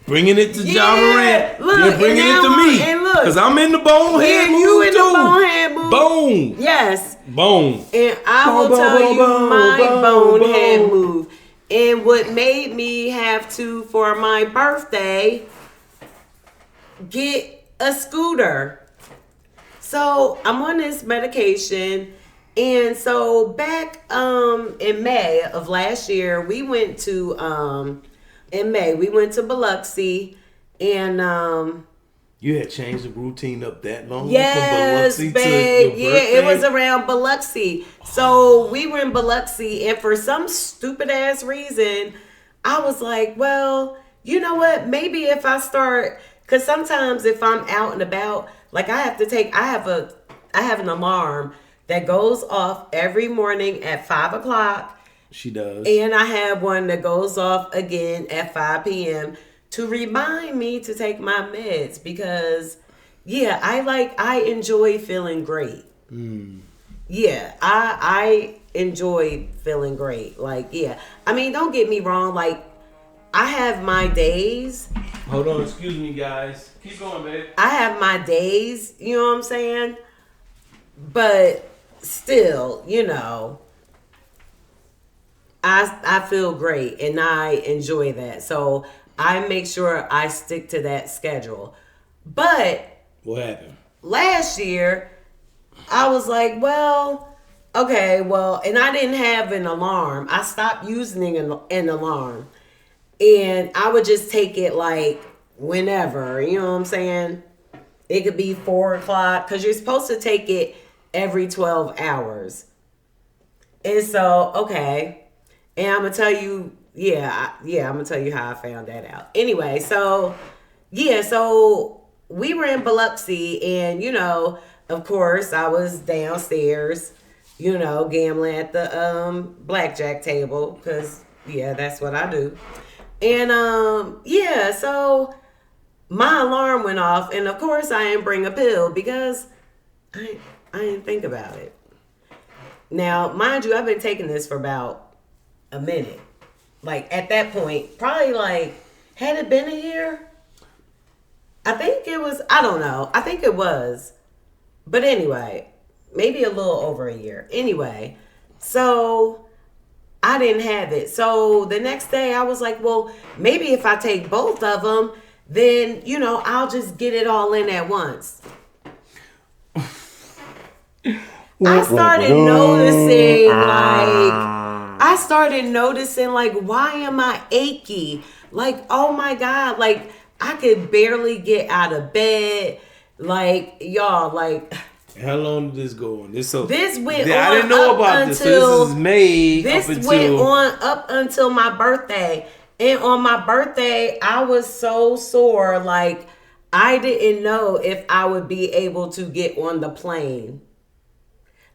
Bringing it to Ja Morant. You're bringing it to me. Because I'm in the Bonehead Move you in too. The Bonehead Move. Bone. Yes. Bone. And I will tell you my Bonehead Move. And what made me have to, for my birthday, get a scooter. So I'm on this medication. And so back in May of last year, we went to Biloxi, and you had changed the routine up that long? Yes, from Biloxi babe. To your birthday? It was around Biloxi. So we were in Biloxi, and for some stupid ass reason, I was like, well, you know what? Maybe if I start, because sometimes if I'm out and about, I have an alarm that goes off every morning at 5:00. She does. And I have one that goes off again at 5 p.m. to remind me to take my meds because, I enjoy feeling great. Yeah, I enjoy feeling great. Don't get me wrong. I have my days. Hold on, excuse me, guys. Keep going, babe. I have my days, you know what I'm saying? But still, I feel great and I enjoy that. So I make sure I stick to that schedule. But what happened? Last year, I was like, and I didn't have an alarm. I stopped using an alarm. And I would just take it like whenever, you know what I'm saying? It could be 4 o'clock because you're supposed to take it every 12 hours. And so, okay. And I'm going to tell you, I'm going to tell you how I found that out. Anyway, so we were in Biloxi and, of course, I was downstairs, gambling at the blackjack table because, that's what I do. And, so my alarm went off. And, of course, I didn't bring a pill because I didn't think about it. Now, mind you, I've been taking this for about a minute. Like, at that point, probably like, had it been a year? I think it was, I don't know. I think it was. But anyway, maybe a little over a year. Anyway, so I didn't have it. So the next day I was like, well, maybe if I take both of them, then, I'll just get it all in at once. I started noticing, why am I achy? Like, oh my God, like, I could barely get out of bed. Like, y'all, like... How long did this go on? This went on. I didn't know about this. So this is May. This went on up until my birthday. And on my birthday, I was so sore. Like, I didn't know if I would be able to get on the plane.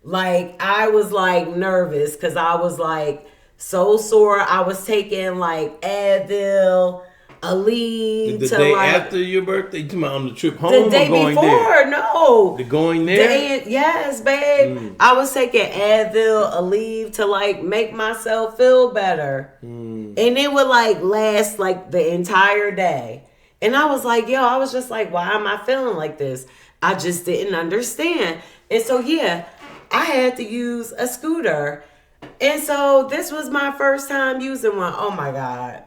Like, I was, like, nervous because I was, like, so sore. I was taking, like, Advil, Aleve. The day after your birthday? You talking about on the trip home the day or going before, there? No. The going there? Yes, babe. I was taking Advil, Aleve to, like, make myself feel better. And it would, like, last, like, the entire day. And I was like, I was just like, why am I feeling like this? I just didn't understand. And so, I had to use a scooter. And so this was my first time using one. Oh my God.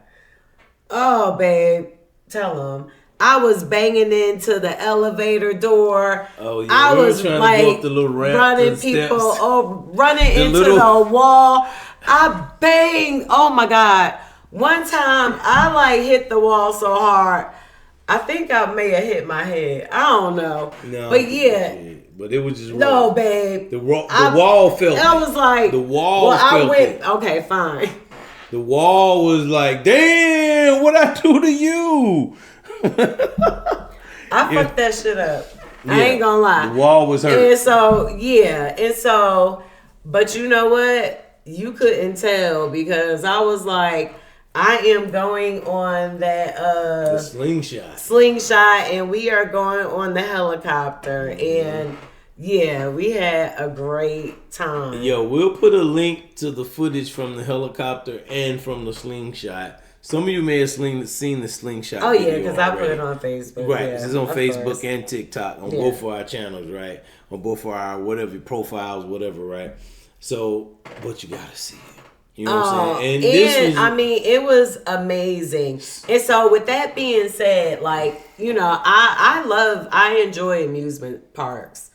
Oh, babe. Tell them. I was banging into the elevator door. Oh, yeah. I was like to go up the little ramp running people, running into the wall. I banged. Oh my God. One time I like hit the wall so hard. I think I may have hit my head. I don't know. No, but but it was just wrong. No, babe. The wall felt I was like, the wall felt it. Okay, fine. The wall was like, damn, what I do to you? I fucked that shit up. I ain't gonna lie. The wall was hurt. And so, but you know what? You couldn't tell because I was like, I am going on that the slingshot, and we are going on the helicopter, and we had a great time. Yo, we'll put a link to the footage from the helicopter and from the slingshot. Some of you may have seen the slingshot. Oh yeah, because I put it on Facebook. Right, it's on Facebook and TikTok on both of our channels, right? On both of our whatever profiles, whatever, right? So, but you gotta see it. You know what I'm saying? And it was amazing. And so with that being said, like, I enjoy amusement parks.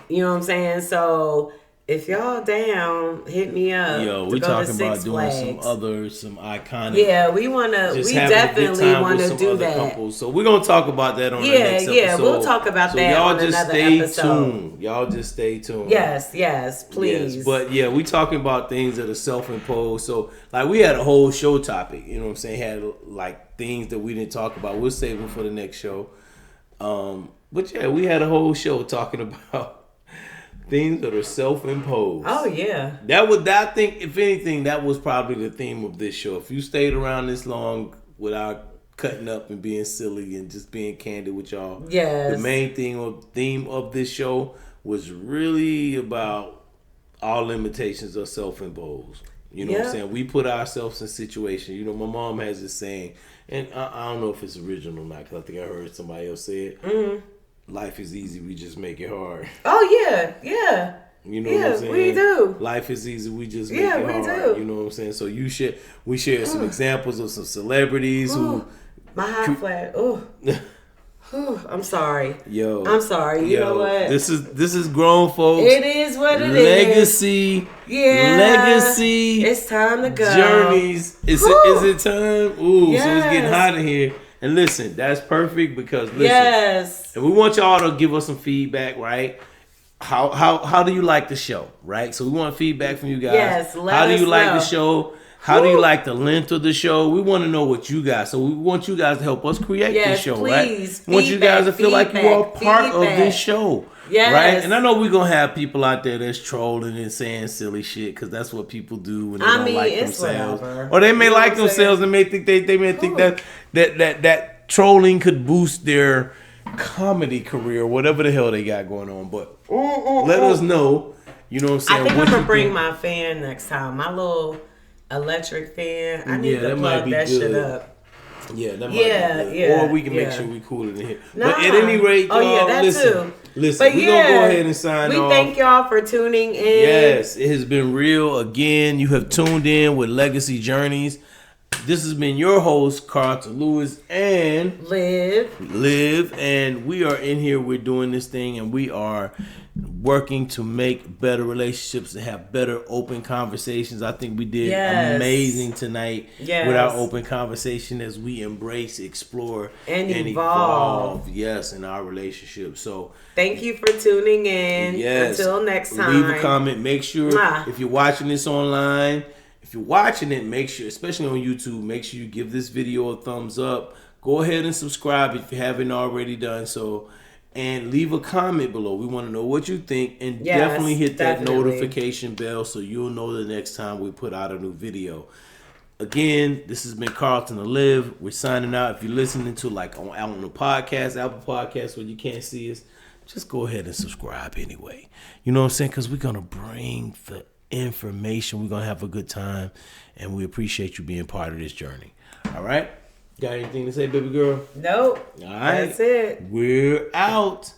You know what I'm saying? So if y'all down, hit me up. Yo, we talking about doing some iconic. Yeah, we definitely want to do that. Couples. So we're gonna talk about that on the next episode. Yeah, we'll talk about that on another episode. Y'all just stay tuned. Yes, please. Yes, but we talking about things that are self-imposed. So like we had a whole show topic. You know what I'm saying? Had like things that we didn't talk about. We'll save them for the next show. But we had a whole show talking about things that are self-imposed. Oh yeah. I think, if anything, that was probably the theme of this show. If you stayed around this long without cutting up and being silly and just being candid with y'all, the main theme of this show was really about our limitations are self-imposed. You know what I'm saying? We put ourselves in situations. You know, my mom has this saying, and I don't know if it's original or not, because I think I heard somebody else say it. Mm-hmm. Life is easy, we just make it hard. Oh, yeah. You know what I'm saying? We do. Life is easy, we just make it hard. Do. You know what I'm saying? So we share some examples of some celebrities who... My hot flat. I'm sorry. Yo. I'm sorry. You know what? This is grown folks. It is what it Legacy. Legacy. It's time to go. Journeys. Is it time? Ooh, so it's getting hot in here. And listen, that's perfect because and we want y'all to give us some feedback, right? How do you like the show, right? So we want feedback from you guys. Yes, how do you like the show? How do you like the length of the show? We want to know what you guys. So we want you guys to help us create this show, right? We want you guys to feel like you are part of this show, right? And I know we're gonna have people out there that's trolling and saying silly shit because that's what people do when they don't like themselves, or they may like themselves and may think they may think that trolling could boost their comedy career, whatever the hell they got going on. But let us know. You know what I'm saying? I think I'm gonna bring my fan next time. My little electric fan. I need to plug that shit up. Yeah, that might be good. Or we can make sure we cool it in here. But at any rate, y'all, listen, we're going to go ahead and sign off. We thank y'all for tuning in. Yes, it has been real. Again, you have tuned in with Legacy Journeys. This has been your host, Carlton Lewis and Liv, and we are in here. We're doing this thing, and we are working to make better relationships and have better open conversations. I think we did amazing tonight with our open conversation as we embrace, explore, and evolve. Yes, in our relationship. So thank you for tuning in. Yes. Until next time. Leave a comment. Make sure if you're watching this online. If you're watching it, make sure, especially on YouTube, make sure you give this video a thumbs up. Go ahead and subscribe if you haven't already done so. And leave a comment below. We want to know what you think. And definitely hit that notification bell so you'll know the next time we put out a new video. Again, this has been Carlton and Liv. We're signing out. If you're listening to out on the podcast, Apple Podcasts, where you can't see us, just go ahead and subscribe anyway. You know what I'm saying? Because we're going to bring the information. We're gonna have a good time, and we appreciate you being part of this journey. All right, got anything to say, baby girl? Nope. All right, that's it. We're out.